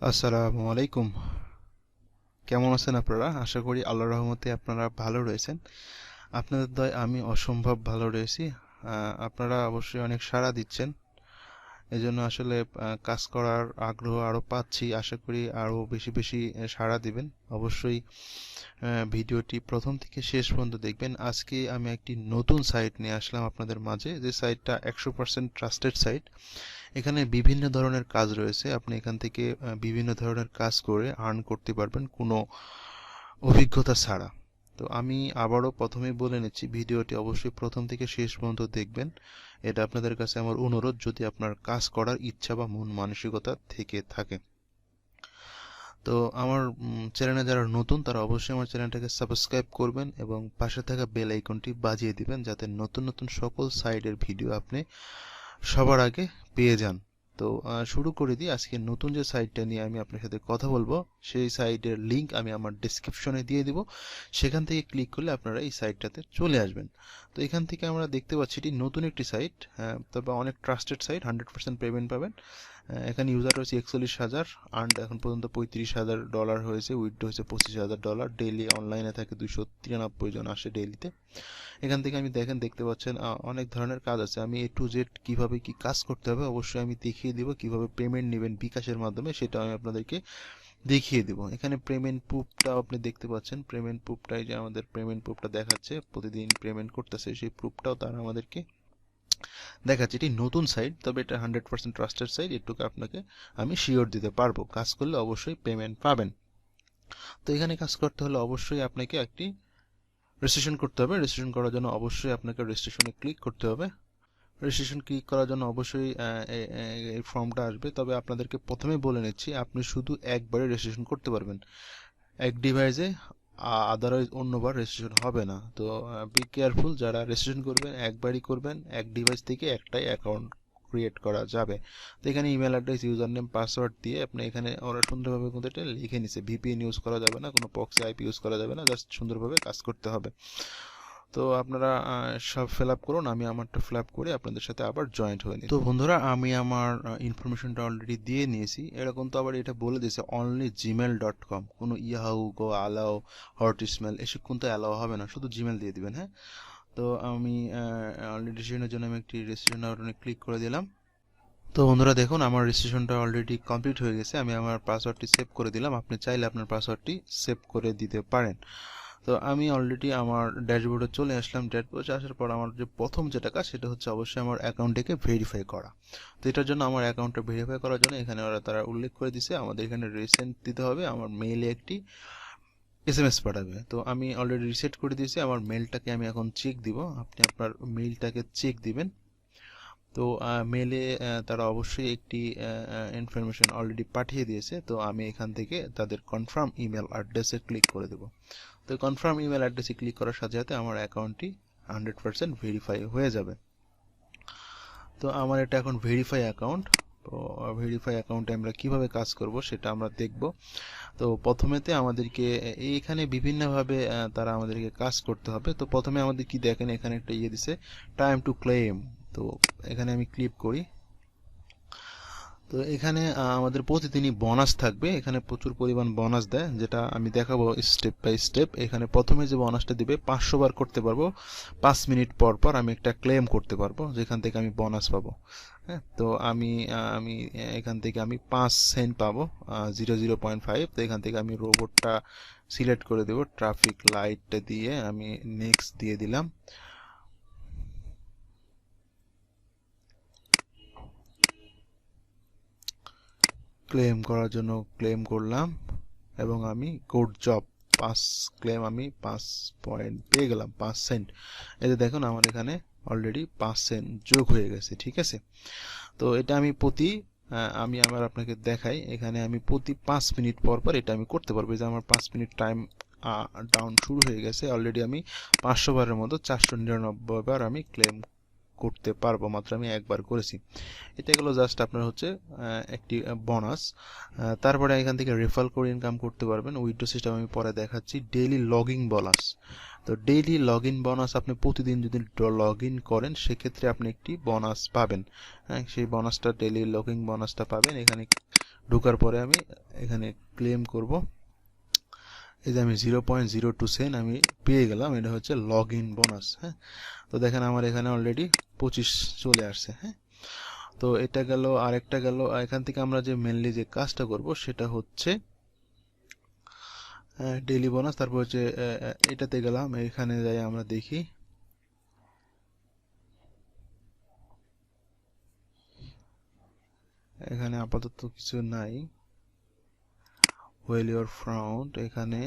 আসসালামু আলাইকুম। কেমন আছেন আপনারা? আশা করি আল্লাহর রহমতে আপনারা ভালো রয়েছেন। আপনাদের দয়ায় আমি অসম্ভব ভালো রয়েছি। আপনারা অবশ্যই অনেক সাড়া দিচ্ছেন, এজন্য আসলে কাজ করার আগ্রহ আরও পাচ্ছি। আশা করি আরও বেশি বেশি সাড়া দিবেন। অবশ্যই ভিডিওটি প্রথম থেকে শেষ পর্যন্ত দেখবেন। আজকে আমি একটি নতুন সাইট নিয়ে আসলাম আপনাদের মাঝে, যে সাইটটা 100% ট্রাস্টেড সাইট। এখানে বিভিন্ন ধরনের কাজ রয়েছে। আপনি এখান থেকে বিভিন্ন ধরনের কাজ করে আর্ন করতে পারবেন কোনো অভিজ্ঞতা ছাড়া। তো আমি আবারও প্রথমেই বলে নিচ্ছি, ভিডিওটি অবশ্যই প্রথম থেকে শেষ পর্যন্ত দেখবেন। এটা আপনাদের কাছে আমার অনুরোধ, যদি আপনার কাজ করার ইচ্ছা বা মন মানসিকতা থেকে থাকে। তো আমার চ্যানেলে যারা নতুন তারা অবশ্যই আমার চ্যানেলটাকে সাবস্ক্রাইব করবেন এবং পাশে থাকা বেল আইকনটি বাজিয়ে দিবেন, যাতে নতুন নতুন সকল সাইটের ভিডিও আপনি সবার আগে পেয়ে যান। তো শুরু করে দিই। আজকে নতুন যে সাইটটা নিয়ে আমি আপনার সাথে কথা বলবো, সেই সাইটের লিংক আমি আমার ডেসক্রিপশনে দিয়ে দিব। সেখান থেকে ক্লিক করলে আপনারা এই সাইটটাতে চলে আসবেন। তো এখান থেকে আমরা দেখতে পাচ্ছি এটি নতুন একটি সাইট, তবে অনেক ট্রাস্টেড সাইট, 100% পেমেন্ট পাবেন। এখানে ইউজার হয়েছে 41,000, আর্ন এখন পর্যন্ত $35,000 হয়েছে, উইথড্র হয়েছে $25,000। ডেইলি অনলাইনে থাকে 293 জন আসে ডেইলিতে। এখান থেকে আমি দেখতে পাচ্ছেন অনেক ধরনের কাজ আছে। আমি A to Z কিভাবে কি কাজ করতে হবে অবশ্যই আমি দেখিয়ে দিব। কিভাবে পেমেন্ট নেবেন বিকাশের মাধ্যমে সেটা আমি আপনাদেরকে দেখিয়ে দিব। এখানে পেমেন্ট প্রুফটা আপনি দেখতে পাচ্ছেন। পেমেন্ট প্রুফটাই যে আমাদের পেমেন্ট প্রুফটা দেখাচ্ছে, প্রতিদিন পেমেন্ট করতেছে, সেই প্রুফটাও তারা আমাদেরকে দেখাচ্ছে। এটি নতুন সাইট, তবে এটা 100% ট্রাস্টেড সাইট, এটুকু আপনাকে আমি শিওর দিতে পারবো। কাজ করলে অবশ্যই পেমেন্ট পাবেন। তো এখানে কাজ করতে হলে অবশ্যই আপনাকে একটি রেজিস্ট্রেশন করতে হবে। রেজিস্ট্রেশন করার জন্য অবশ্যই আপনাকে রেজিস্ট্রেশনে ক্লিক করতে হবে। রেজিস্ট্রেশন ক্লিক করার জন্য অবশ্যই এই ফর্মটা আসবে। তবে আপনাদেরকে প্রথমে বলে নিচ্ছি, আপনি শুধু একবারে রেজিস্ট্রেশন করতে পারবেন এক ডিভাইসে, আদারওয়াইজ অন্যবার রেজিস্ট্রেশন হবে না। তো বি কেয়ারফুল, যারা রেজিস্ট্রেশন করবেন একবারই করবেন। এক ডিভাইস থেকে একটাই অ্যাকাউন্ট ক্রিয়েট করা যাবে। তো এখানে email address, user name, password দিয়ে আপনি এখানে ওরা সুন্দরভাবে কিন্তু এটা লিখে নিছে। ভিপিএন ইউজ করা যাবে না, কোনো প্রক্সি আইপি ইউজ করা যাবে না, জাস্ট সুন্দরভাবে কাজ করতে হবে। তো আপনারা সব ফিল আপ করুন, আমি আমারটা ফিল আপ করে আপনাদের সাথে আবার জয়েন্ট হয়ে নিই। তো বন্ধুরা, আমি আমার ইনফরমেশনটা অলরেডি দিয়ে নিয়েছি। এরকম তো আবার এটা বলে দিয়েছে অনলি gmail.com, কোনো ইয়াহু, গো, অ্যালাও, হটমেল এসব কিন্তু অ্যালাও হবে না, শুধু জিমেল দিয়ে দিবেন। হ্যাঁ, তো আমি অলরেডি রেজিস্ট্রেশনের জন্য আমি একটি রেজিস্ট্রেশন বাটনে ক্লিক করে দিলাম। তো বন্ধুরা দেখুন, আমার রেজিস্ট্রেশনটা অলরেডি কমপ্লিট হয়ে গেছে। আমি আমার পাসওয়ার্ডটি সেভ করে দিলাম। আপনি চাইলে আপনার পাসওয়ার্ডটি সেভ করে দিতে পারেন। তো আমি অলরেডি আমার ড্যাশবোর্ডে চলে আসলাম। ড্যাশবোর্ডে আসার পর আমার যে প্রথম যেটা কাজ সেটা হচ্ছে অবশ্যই আমার অ্যাকাউন্টটিকে ভেরিফাই করা। তো এটার জন্য আমার অ্যাকাউন্টটা ভেরিফাই করার জন্য এখানে তারা উল্লেখ করে দিছে আমাদের এখানে রিসেন্ট দিতে হবে। আমার মেইলে একটি এসএমএস পাঠাবে। তো আমি অলরেডি রিসেট করে দিয়েছি। আমার মেলটাকে আমি এখন চেক দিব। আপনি আপনার মেইলটাকে চেক দিবেন। তো মেলে তারা অবশ্যই একটি ইনফরমেশন অলরেডি পাঠিয়ে দিয়েছে। তো আমি এখান থেকে তাদের কনফার্ম ইমেল অ্যাড্রেসে ক্লিক করে দেব। তো কনফার্ম ইমেল অ্যাড্রেসে ক্লিক করার সাথে সাথে আমার অ্যাকাউন্টটি 100% ভেরিফাই হয়ে যাবে। তো আমার এটা এখন ভেরিফাই অ্যাকাউন্ট। তো ভেরিফাই অ্যাকাউন্টে আমরা কিভাবে কাজ করব সেটা আমরা দেখব। তো প্রথমেতে আমাদেরকে এইখানে বিভিন্নভাবে তারা আমাদেরকে কাজ করতে হবে। তো প্রথমে আমাদের কি দেখেন, এখানে একটা ইয়ে দিছে, টাইম টু ক্লেম। তো এখানে আমি ক্লিক করি। তো এখানে আমাদের প্রতিদিনই বোনাস থাকবে। এখানে প্রচুর পরিমাণ বোনাস দেয়, যেটা আমি দেখাবো স্টেপ বাই স্টেপ। এখানে প্রথমে যে বোনাসটা দিবে 500 বার করতে পারবো, 5 মিনিট পর পর আমি একটা ক্লেম করতে পারবো, যেখান থেকে আমি বোনাস পাবো। হ্যাঁ, তো আমি এখান থেকে আমি 5 সেন্ট পাবো, 0.5। তো এখান থেকে আমি রোবটটা সিলেক্ট করে দেব, ট্রাফিক লাইটটা দিয়ে আমি নেক্সট দিয়ে দিলাম। ক্লেম করার জন্য ক্লেম করলাম এবং আমি গুড জব 5 ক্লেম, আমি 5 পয়েন্ট পেয়ে গেলাম, 5 সেন্ট। এই যে দেখুন আমার এখানে অলরেডি 5 সেন্ট যোগ হয়ে গেছে। ঠিক আছে, তো এটা আমি আমি আপনাকে দেখাই। এখানে আমি প্রতি 5 মিনিট পর পর এটা আমি করতে পারবো। যে আমার 5 মিনিট টাইম ডাউন শুরু হয়ে গেছে। অলরেডি আমি 500 বারের মতো 499 বার আমি ক্লেম করতে পারবো, মাত্র আমি একবার করেছি। এটা গেলো জাস্ট আপনার হচ্ছে একটি বোনাস। তারপরে এখান থেকে রেফার করে ইনকাম করতে পারবেন। উইথড্র সিস্টেম আমি পরে দেখাচ্ছি। Daily login bonus. তো ডেইলি লগইন বোনাস, আপনি প্রতিদিন যদি লগ ইন করেন সেক্ষেত্রে আপনি একটি বোনাস পাবেন। হ্যাঁ, সেই বোনাসটা ডেইলি লগইন বোনাসটা পাবেন। এখানে ঢোকার পরে আমি এখানে ক্লেম করব। এই যে আমি 0.02 সেন্ট আমি পেয়ে গেলাম, এটা হচ্ছে লগ ইন বোনাস। হ্যাঁ, তো দেখেন আমার এখানে অলরেডি 25 চলে আসছে। হ্যাঁ, তো এটা গেল, আরেকটা গেল। এখান থেকে আমরা যে মেনলি যে কাজটা করব সেটা হচ্ছে ডেইলি বোনাস। তারপর হচ্ছে এটাতে গেলাম, এখানে যাই আমরা দেখি এখানে আপাতত কিছু নাই। হোয়েল ইউর ফ্রন্ট, এখানে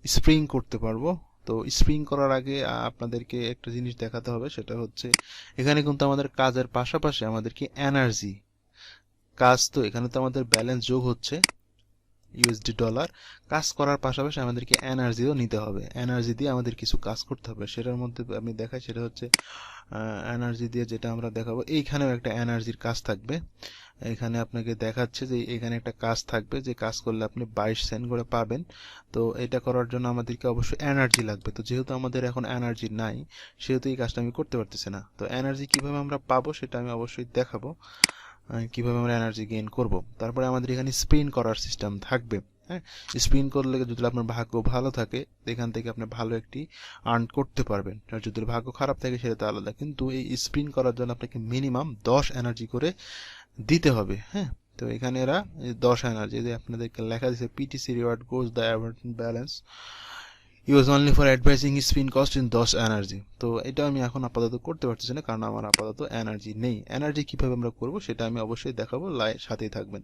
স্প্রিং করতে পারবো। তো স্প্রিং করার আগে আপনাদেরকে একটা জিনিস দেখাতে হবে, সেটা হচ্ছে এখানে কিন্তু আমাদের কাজের পাশাপাশি আমাদেরকে এনার্জি কাজ, তো এখানে তো আমাদের ব্যালেন্স যোগ হচ্ছে ইউএসডি ডলার, কাজ করার পাশাপাশি আমাদেরকে এনার্জিও নিতে হবে। এনার্জি দিয়ে আমাদের কিছু কাজ করতে হবে, সেটার মধ্যে আমি দেখাই। সেটা হচ্ছে এনার্জি দিয়ে যেটা আমরা দেখাবো, এইখানেও একটা এনার্জির কাজ থাকবে। এখানে আপনাকে দেখাচ্ছে যে এখানে একটা কাজ থাকবে, যে কাজ করলে আপনি 22 সেন্ট করে পাবেন। তো এটা করার জন্য আমাদেরকে অবশ্যই এনার্জি লাগবে। তো যেহেতু আমাদের এখন এনার্জি নাই, সেহেতু এই কাজটা আমি করতে পারতেছি না। তো এনার্জি কিভাবে আমরা পাবো সেটা আমি অবশ্যই দেখাবো, কিভাবে আমরা এনার্জি গেইন করব। তারপরে আমাদের এখানে স্পিন করার সিস্টেম থাকবে। হ্যাঁ, স্পিন করলে যদি আপনার ভাগ্য ভালো থাকে, এখান থেকে আপনি ভালো একটি আর্ন করতে পারবেন। আর যদি ভাগ্য খারাপ থাকে সেটা তো আলাদা, কিন্তু এই স্পিন করার জন্য আপনাকে মিনিমাম 10 এনার্জি করে দিতে হবে। হ্যাঁ, তো এখানে এরা 10 এনার্জি যে আপনাদেরকে লেখা দিয়েছে, PTC reward goes the average balance use only for advising spin cost in 10 energy. তো এটা আমি এখন আপাতত করতে পারতেছি না, কারণ আমার আপাতত এনার্জি নেই। এনার্জি কিভাবে আমরা করব সেটা আমি অবশ্যই দেখাবো, সাথেই থাকবেন।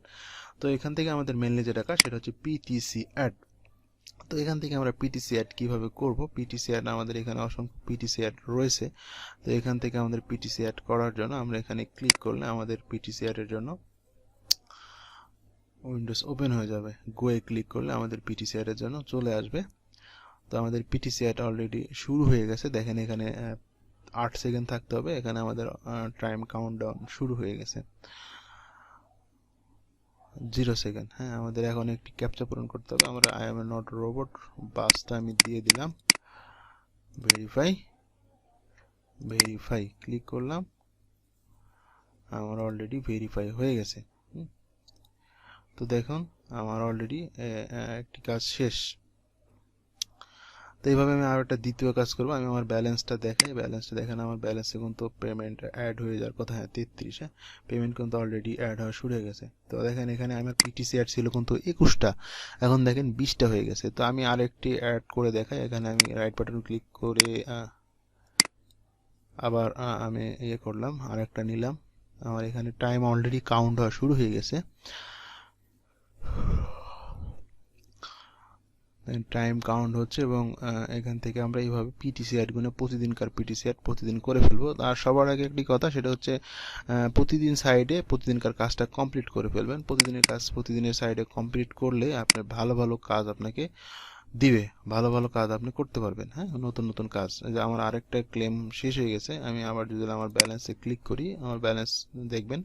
তো এখান থেকে আমাদের মেনলি যেটা কাজ সেটা হচ্ছে পিটিসি অ্যাড। তো এখান থেকে আমরা পিটিসি অ্যাড কিভাবে করব, পিটিসি অ্যাড আমাদের এখানে অসংখ্য পিটিসি অ্যাড রয়েছে। তো এখান থেকে আমাদের পিটিসি অ্যাড করার জন্য আমরা এখানে ক্লিক করলে আমাদের পিটিসি অ্যাডের জন্য উইন্ডোজ ওপেন হয়ে যাবে। গোয়ে ক্লিক করলে আমাদের পিটিসি অ্যাডের জন্য চলে আসবে। তো আমাদের পিটিসি অ্যাড অলরেডি শুরু হয়ে গেছে। দেখেন এখানে 8 সেকেন্ড থাকতে হবে, এখানে আমাদের টাইম কাউন্টডাউন শুরু হয়ে গেছে 0 সেকেন্ড। হ্যাঁ, আমাদের এখন একটি ক্যাপচা পূরণ করতে হবে। আমরা I M A not robot বাসটা আমি দিয়ে দিলাম, ভেরিফাই, ভেরিফাই ক্লিক করলাম, আমার অলরেডি ভেরিফাই হয়ে গেছে। তো দেখুন আমার অলরেডি একটি কাজ শেষ। তো এইভাবে আমি আর একটা দ্বিতীয় কাজ করবো। আমি আমার ব্যালেন্সটা দেখাই, ব্যালেন্সটা দেখেন আমার ব্যালেন্সে কিন্তু পেমেন্ট অ্যাড হয়ে যাওয়ার কথা। হ্যাঁ, 33। হ্যাঁ, পেমেন্ট কিন্তু অলরেডি অ্যাড হওয়া শুরু হয়ে গেছে। তো দেখেন এখানে আমার পিটিসি অ্যাড ছিল কিন্তু 21টা, এখন দেখেন 20টা হয়ে গেছে। তো আমি আরেকটি অ্যাড করে দেখাই। এখানে আমি রাইট বাটন ক্লিক করে আবার আমি ইয়ে করলাম, আরেকটা নিলাম। আমার এখানে টাইম অলরেডি কাউন্ট হওয়া শুরু হয়ে গেছে। টাইম কাউন্ট হচ্ছে এবং এখান থেকে আমরা এইভাবে পিটিসি অ্যাডগুলো প্রতিদিনকার পিটিসি অ্যাড প্রতিদিন করে ফেলবো। আর সবার আগে একটি কথা, সেটা হচ্ছে প্রতিদিন সাইডে প্রতিদিনকার কাজটা কমপ্লিট করে ফেলবেন। প্রতিদিনের কাজ প্রতিদিনের সাইডে কমপ্লিট করলে আপনার ভালো ভালো কাজ আপনাকে দিবে, ভালো ভালো কাজ আপনি করতে পারবেন। হ্যাঁ, নতুন নতুন কাজ। যে আমার আরেকটা ক্লেম শেষ হয়ে গেছে, আমি আবার যদি আমার ব্যালেন্সে ক্লিক করি, আমার ব্যালেন্স দেখবেন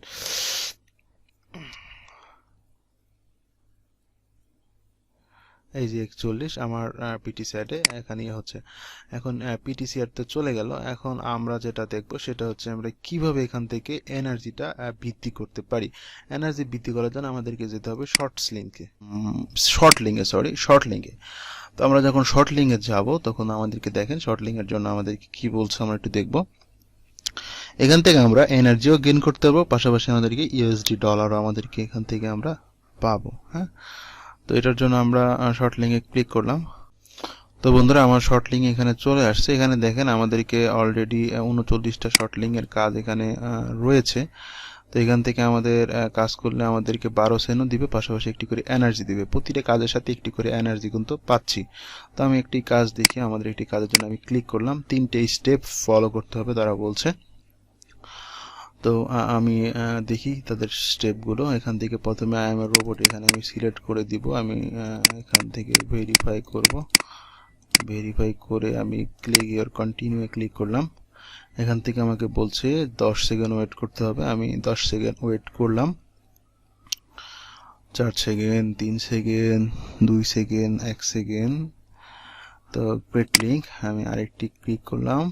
এই যে 41 আমার পিটিসি অ্যাডে এখানেই হচ্ছে। এখন পিটিসি অ্যাড তো চলে গেল। এখন আমরা যেটা দেখবো সেটা হচ্ছে আমরা কিভাবে এখান থেকে এনার্জিটা বৃদ্ধি করতে পারি। এনার্জি বৃদ্ধি করার জন্য আমাদেরকে যেতে হবে শর্ট লিঙ্কে। তো আমরা যখন শর্ট লিঙ্কে যাব, তখন আমাদেরকে দেখেন শর্ট লিঙ্কের জন্য আমাদেরকে কি বলছে আমরা একটু দেখবো। এখান থেকে আমরা এনার্জিও গেইন করতে পারবো, পাশাপাশি আমাদেরকে ইউএসডি ডলারও আমাদেরকে এখান থেকে আমরা পাবো। হ্যাঁ, তো এটার জন্য আমরা শর্ট লিঙ্কে ক্লিক করলাম। তো বন্ধুরা আমার শর্ট লিঙ্ক এখানে চলে আসছে। এখানে দেখেন আমাদেরকে অলরেডি 39টা শর্ট লিঙ্কের কাজ এখানে রয়েছে। তো এখান থেকে আমাদের কাজ করলে আমাদেরকে 12 সেন্টও দিবে, পাশাপাশি একটি করে এনার্জি দিবে। প্রতিটা কাজের সাথে একটি করে এনার্জি কিন্তু পাচ্ছি। তো আমি একটি কাজ দেখি, আমাদের একটি কাজের জন্য আমি ক্লিক করলাম। 3টে স্টেপ ফলো করতে হবে তারা বলছে। তো আমি দেখি তাদের স্টেপগুলো। এখান থেকে প্রথমে আই এম এ রোবট এখানে আমি সিলেক্ট করে দিব। আমি এখান থেকে ভেরিফাই করব, ভেরিফাই করে আমি ক্লিক ইওর কন্টিনিউ ক্লিক করলাম। এখান থেকে আমাকে বলছে 10 সেকেন্ড ওয়েট করতে হবে। আমি 10 সেকেন্ড ওয়েট করলাম। 4 সেকেন্ড, 3 সেকেন্ড, 2 সেকেন্ড, 1 সেকেন্ড। তো গ্রেট লিঙ্ক, আমি আরেকটি ক্লিক করলাম।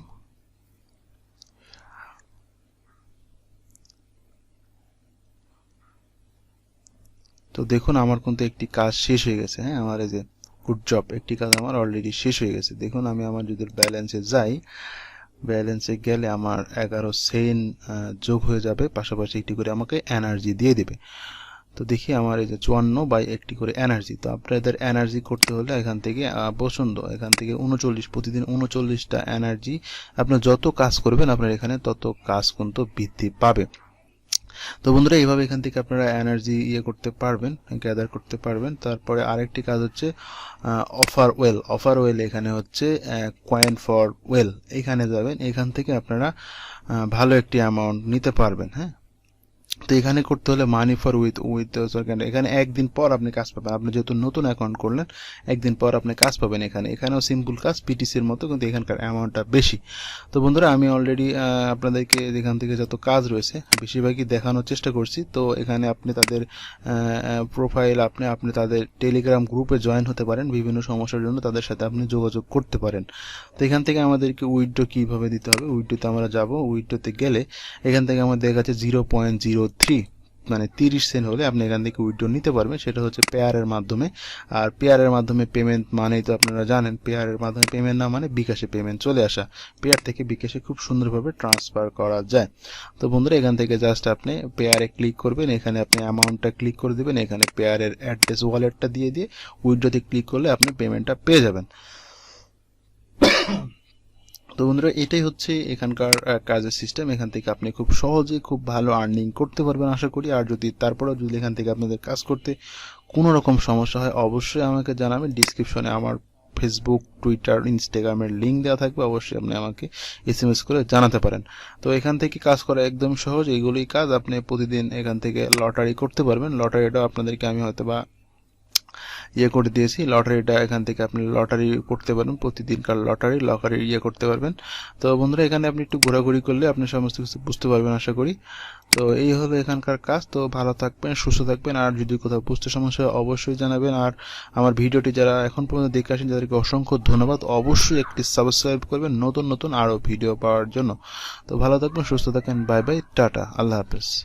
তো দেখুন আমার কিন্তু একটি কাজ শেষ হয়ে গেছে। হ্যাঁ, আমার এই যে গুড জব, একটি কাজ আমার অলরেডি শেষ হয়ে গেছে। দেখুন আমি আমার যদি ব্যালেন্সে যাই, ব্যালেন্সে গেলে আমার 11 সেন্ট যোগ হয়ে যাবে, পাশাপাশি একটি করে আমাকে এনার্জি দিয়ে দেবে। তো দেখি আমার এই যে 54 বাই একটি করে এনার্জি। তো আপনাদের এনার্জি করতে হলে এখান থেকে পছন্দ, এখান থেকে 39, প্রতিদিন 39টা এনার্জি আপনি যত কাজ করবেন আপনার এখানে তত কাজ কিন্তু বৃদ্ধি পাবে। তো বন্ধুরা এইভাবে এখান থেকে আপনারা এনার্জি করতে পারবেন, গ্যাদার করতে পারবেন। তারপরে আরেকটি কাজ হচ্ছে অফার ওয়েল এখানে হচ্ছে কয়েন ফর ওয়েল, এখানে যাবেন, এখান থেকে আপনারা ভালো একটি অ্যামাউন্ট নিতে পারবেন। হ্যাঁ, তো এখানে করতে হলে মানি ফর উইথ এখানে একদিন পর আপনি কাজ পাবেন। আপনি যেহেতু নতুন অ্যাকাউন্ট করলেন, একদিন পর আপনি কাজ পাবেন। এখানেও সিম্পল কাজ, পিটিসির মতো, কিন্তু এখানকার অ্যামাউন্টটা বেশি। তো বন্ধুরা আমি অলরেডি আপনাদেরকে এখান থেকে যত কাজ রয়েছে বেশিরভাগই দেখানোর চেষ্টা করছি। তো এখানে আপনি তাদের প্রোফাইল, আপনি তাদের টেলিগ্রাম গ্রুপে জয়েন হতে পারেন, বিভিন্ন সমস্যার জন্য তাদের সাথে আপনি যোগাযোগ করতে পারেন। তো এখান থেকে আমাদেরকে উইথড্র কীভাবে দিতে হবে, উইথড্রোতে আমরা যাব। উইথড্রোতে গেলে এখান থেকে আমাদের কাছে 0.03 মানে 30 সেন্ট হলে আপনি এখান থেকে উইথড্র নিতে পারবেন। সেটা হচ্ছে পেয়ারের মাধ্যমে। আর পেয়ারের মাধ্যমে পেমেন্ট মানেই তো আপনারা জানেন, পেয়ারের মাধ্যমে পেমেন্ট না মানে বিকাশে পেমেন্ট চলে আসা। পেয়ার থেকে বিকাশে খুব সুন্দরভাবে ট্রান্সফার করা যায়। তো বন্ধুরা এখান থেকে জাস্ট আপনি পেয়ারে ক্লিক করবেন, এখানে আপনি অ্যামাউন্টটা ক্লিক করে দেবেন, এখানে পেয়ারের অ্যাড্রেস ওয়ালেটটা দিয়ে উইথড্রোতে ক্লিক করলে আপনি পেমেন্টটা পেয়ে যাবেন। তো বন্ধুরা এটাই হচ্ছে এখানকার কাজের সিস্টেম। এখান থেকে আপনি খুব সহজে খুব ভালো আর্নিং করতে পারবেন আশা করি। আর তারপরেও যদি এখান থেকে আপনাদের কাজ করতে কোনো রকম সমস্যা হয় অবশ্যই আমাকে জানাবেন। ডিসক্রিপশনে আমার ফেসবুক, টুইটার, ইনস্টাগ্রামের লিঙ্ক দেওয়া থাকবে, অবশ্যই আপনি আমাকে SMS করে জানাতে পারেন। তো এখান থেকে কাজ করা একদম সহজ, এইগুলোই কাজ। আপনি প্রতিদিন এখান থেকে লটারি করতে পারবেন। লটারিটাও আপনাদেরকে আমি হয়তো বা করে দিয়েছি। লটারিটা এখান থেকে আপনি লটারি করতে পারেন, প্রতিদিনকার লটারি করতে পারবেন। তো বন্ধুরা এখানে আপনি একটু ঘোরাঘুরি করলে আপনি সমস্ত কিছু বুঝতে পারবেন আশা করি। তো এই হলো এখানকার কাজ। তো ভালো থাকবেন, সুস্থ থাকবেন। আর যদি কোথাও বুঝতে সমস্যা হয় অবশ্যই জানাবেন। আর আমার ভিডিওটি যারা এখন পর্যন্ত দেখে আসেন তাদেরকে অসংখ্য ধন্যবাদ। অবশ্যই একটি সাবস্ক্রাইব করবেন নতুন নতুন আরও ভিডিও পাওয়ার জন্য। তো ভালো থাকবেন, সুস্থ থাকবেন। বাই বাই, টাটা, আল্লাহ হাফেজ।